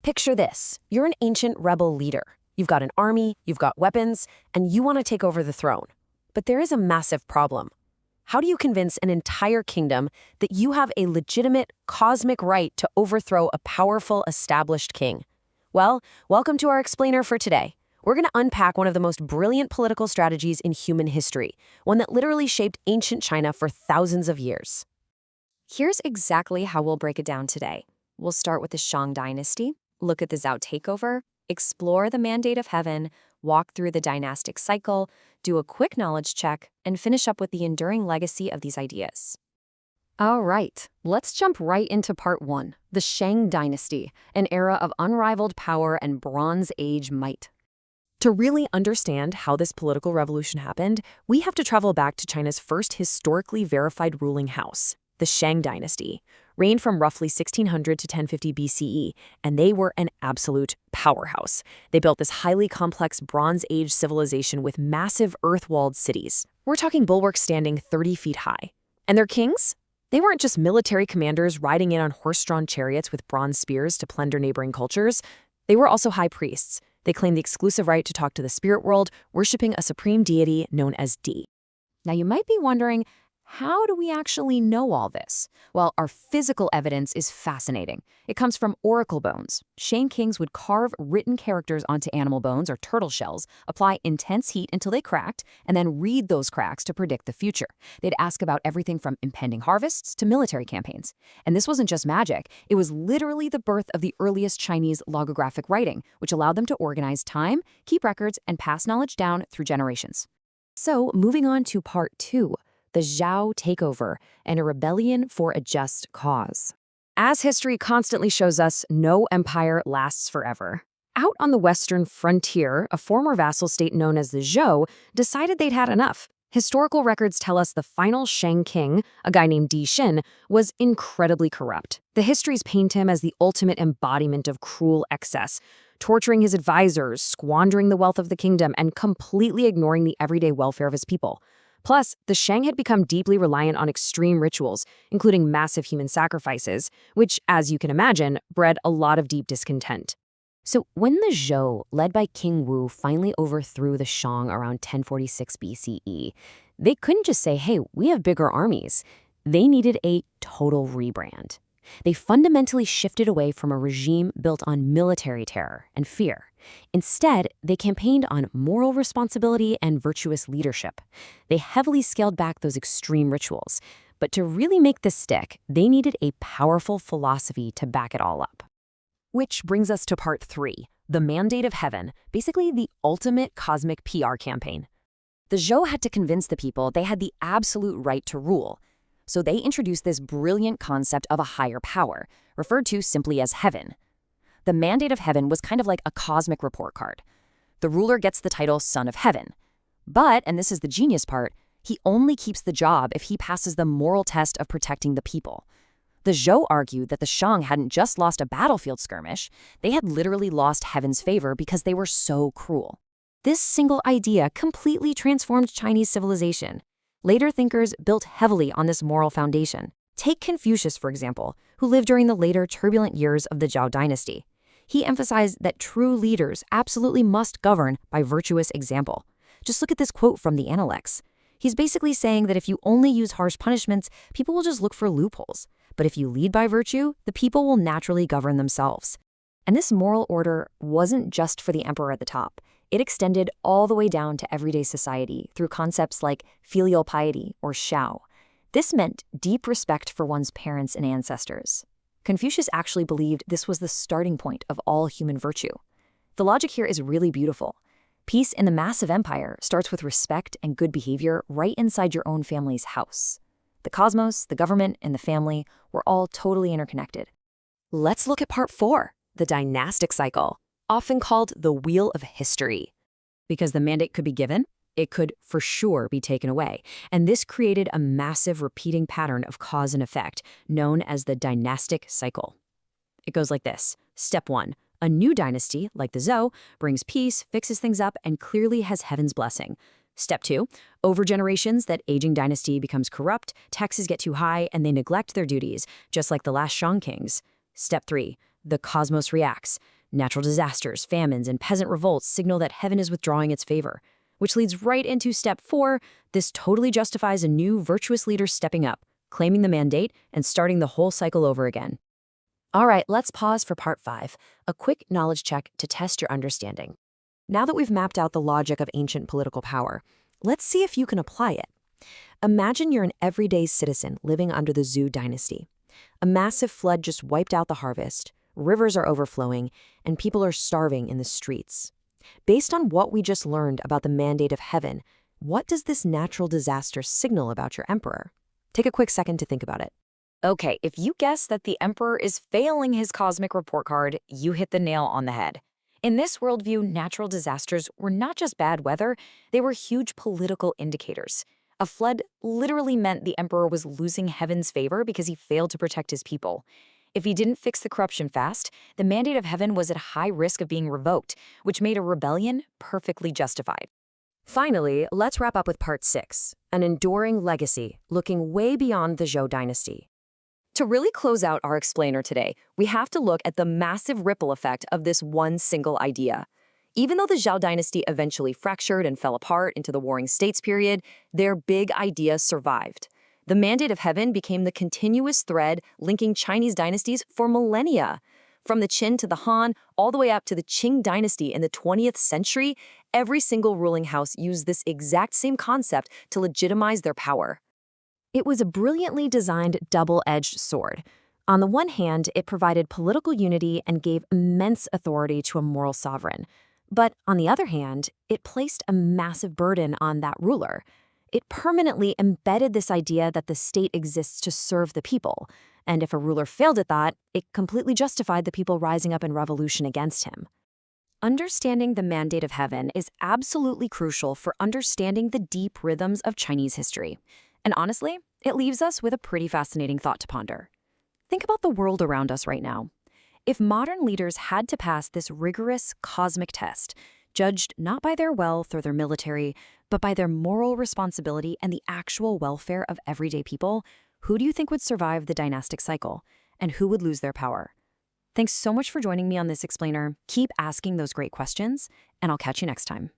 Picture this. You're an ancient rebel leader. You've got an army, you've got weapons, and you want to take over the throne. But there is a massive problem. How do you convince an entire kingdom that you have a legitimate, cosmic right to overthrow a powerful, established king? Well, welcome to our explainer for today. We're going to unpack one of the most brilliant political strategies in human history, one that literally shaped ancient China for thousands of years. Here's exactly how we'll break it down today. We'll start with the Shang dynasty, look at the Zhou takeover, explore the mandate of heaven, walk through the dynastic cycle, do a quick knowledge check, and finish up with the enduring legacy of these ideas. All right, let's jump right into part one, the Shang dynasty, an era of unrivaled power and Bronze Age might. To really understand how this political revolution happened, we have to travel back to China's first historically verified ruling house, the Shang dynasty, reigned from roughly 1600 to 1050 BCE, and they were an absolute powerhouse. They built this highly complex Bronze Age civilization with massive earth-walled cities. We're talking bulwarks standing 30 feet high. And their kings? They weren't just military commanders riding in on horse-drawn chariots with bronze spears to plunder neighboring cultures. They were also high priests. They claimed the exclusive right to talk to the spirit world, worshiping a supreme deity known as Di. Now you might be wondering, how do we actually know all this? Well, our physical evidence is fascinating. It comes from oracle bones. Shang kings would carve written characters onto animal bones or turtle shells, apply intense heat until they cracked, and then read those cracks to predict the future. They'd ask about everything from impending harvests to military campaigns. And this wasn't just magic. It was literally the birth of the earliest Chinese logographic writing, which allowed them to organize time, keep records, and pass knowledge down through generations. So, moving on to part two, the Zhou takeover, and a rebellion for a just cause. As history constantly shows us, no empire lasts forever. Out on the western frontier, a former vassal state known as the Zhou decided they'd had enough. Historical records tell us the final Shang king, a guy named Di Xin, was incredibly corrupt. The histories paint him as the ultimate embodiment of cruel excess, torturing his advisors, squandering the wealth of the kingdom, and completely ignoring the everyday welfare of his people. Plus, the Shang had become deeply reliant on extreme rituals, including massive human sacrifices, which, as you can imagine, bred a lot of deep discontent. So when the Zhou, led by King Wu, finally overthrew the Shang around 1046 BCE, they couldn't just say, hey, we have bigger armies. They needed a total rebrand. They fundamentally shifted away from a regime built on military terror and fear. Instead, they campaigned on moral responsibility and virtuous leadership. They heavily scaled back those extreme rituals. But to really make this stick, they needed a powerful philosophy to back it all up. Which brings us to part three, the mandate of heaven, basically the ultimate cosmic PR campaign. The Zhou had to convince the people they had the absolute right to rule. So they introduced this brilliant concept of a higher power, referred to simply as heaven. The mandate of heaven was kind of like a cosmic report card. The ruler gets the title Son of Heaven. But, and this is the genius part, he only keeps the job if he passes the moral test of protecting the people. The Zhou argued that the Shang hadn't just lost a battlefield skirmish, they had literally lost heaven's favor because they were so cruel. This single idea completely transformed Chinese civilization. Later thinkers built heavily on this moral foundation. Take Confucius, for example, who lived during the later turbulent years of the Zhou dynasty. He emphasized that true leaders absolutely must govern by virtuous example. Just look at this quote from the Analects. He's basically saying that if you only use harsh punishments, people will just look for loopholes. But if you lead by virtue, the people will naturally govern themselves. And this moral order wasn't just for the emperor at the top. It extended all the way down to everyday society through concepts like filial piety or Shao. This meant deep respect for one's parents and ancestors. Confucius actually believed this was the starting point of all human virtue. The logic here is really beautiful. Peace in the massive empire starts with respect and good behavior right inside your own family's house. The cosmos, the government, and the family were all totally interconnected. Let's look at part four, the dynastic cycle, often called the wheel of history. Because the mandate could be given, it could for sure be taken away. And this created a massive repeating pattern of cause and effect, known as the dynastic cycle. It goes like this. Step one, a new dynasty, like the Zhou, brings peace, fixes things up, and clearly has heaven's blessing. Step two, over generations, that aging dynasty becomes corrupt, taxes get too high, and they neglect their duties, just like the last Shang kings. Step three, the cosmos reacts. Natural disasters, famines, and peasant revolts signal that heaven is withdrawing its favor, which leads right into step 4. This totally justifies a new virtuous leader stepping up, claiming the mandate, and starting the whole cycle over again. All right, let's pause for part 5, a quick knowledge check to test your understanding. Now that we've mapped out the logic of ancient political power, let's see if you can apply it. Imagine you're an everyday citizen living under the Zhou dynasty. A massive flood just wiped out the harvest, rivers are overflowing, and people are starving in the streets. Based on what we just learned about the mandate of heaven, what does this natural disaster signal about your emperor? Take a quick second to think about it. Okay, if you guess that the emperor is failing his cosmic report card, you hit the nail on the head. In this worldview, natural disasters were not just bad weather, they were huge political indicators. A flood literally meant the emperor was losing heaven's favor because he failed to protect his people. If he didn't fix the corruption fast, the mandate of heaven was at high risk of being revoked, which made a rebellion perfectly justified. Finally, let's wrap up with part 6, an enduring legacy looking way beyond the Zhou dynasty. To really close out our explainer today, we have to look at the massive ripple effect of this one single idea. Even though the Zhou dynasty eventually fractured and fell apart into the Warring States period, their big idea survived. The mandate of heaven became the continuous thread linking Chinese dynasties for millennia. From the Qin to the Han, all the way up to the Qing dynasty in the 20th century, every single ruling house used this exact same concept to legitimize their power. It was a brilliantly designed double-edged sword. On the one hand, it provided political unity and gave immense authority to a moral sovereign. But on the other hand, it placed a massive burden on that ruler. It permanently embedded this idea that the state exists to serve the people, and if a ruler failed at that, it completely justified the people rising up in revolution against him. Understanding the mandate of heaven is absolutely crucial for understanding the deep rhythms of Chinese history. And honestly, it leaves us with a pretty fascinating thought to ponder. Think about the world around us right now. If modern leaders had to pass this rigorous cosmic test, judged not by their wealth or their military, but by their moral responsibility and the actual welfare of everyday people, who do you think would survive the dynastic cycle? And who would lose their power? Thanks so much for joining me on this explainer. Keep asking those great questions, and I'll catch you next time.